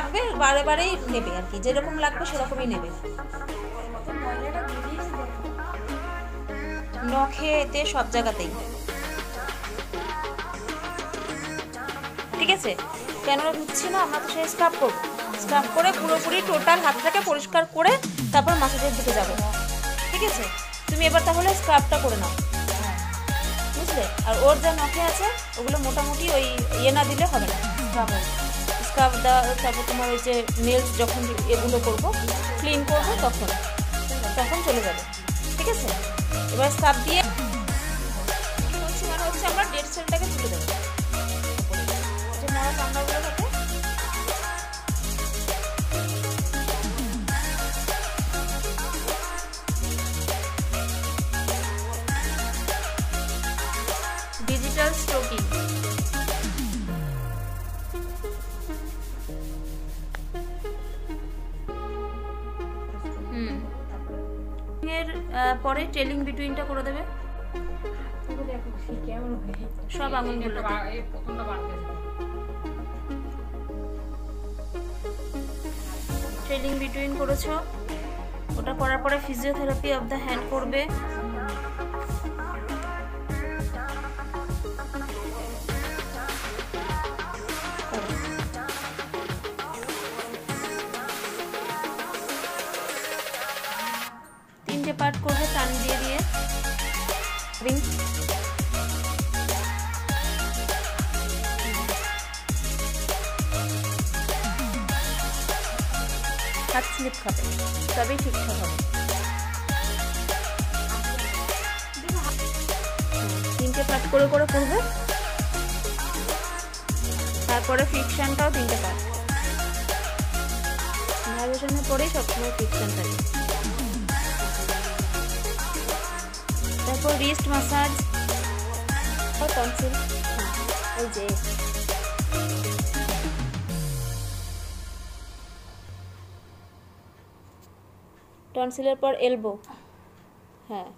লাগবে বারে বারেই নেবে আর কি, যেরকম লাগবে সেরকমই নেবে। নখেতে সব জায়গাতেই, ঠিক আছে? কেন ধুচ্ছি না, আমরা তো সেই স্ক্রাব করবো, স্ক্রাব করে পুরোপুরি টোটাল হাতটাকে পরিষ্কার করে তারপর মাসাজের দিকে যাবো, ঠিক আছে? তুমি এবার তাহলে স্ক্রাবটা করে নাও, বুঝলে? আর ওর যা নখে আছে ওগুলো মোটামুটি ওই ইয়ে না দিলে হবে না, স্ক্রাব দেওয়া, তারপর তোমার ওই যে নেলস যখন এগুলো করবো ক্লিন করবো তখন তখন চলে যাবে, ঠিক আছে? এবার স্ক্রাব দিয়ে মানে হচ্ছে আমরা ডেড সেলটাকে তুলে দেবো, যে মরা চামড়াগুলো থাকে ডিজিটাল স্ট্রোকিং। এর পরে টেলিং বিটুইনটা করে দেবে সব আঙুলগুলো। ট্রেলিং বিটুইন করেছো, ওটা করার পরে ফিজিওথেরাপি অফ দ্য হ্যান্ড করবে। তিনটে পার্ট করবে টান দিয়ে দিয়ে, হাত স্লিপ খাবে তবেই ঠিকঠাক হবে। তিনটে পার্ট করে করে করবে, তারপরে ফ্রিকশনটাও তিনটে পার্ট, ভাইব্রেশনের পরেই সবসময় ফ্রিকশন থাকে। তারপর রিস্ট মাসাজ, টনসিল, এই যে টনসিলের পর এলবো, হ্যাঁ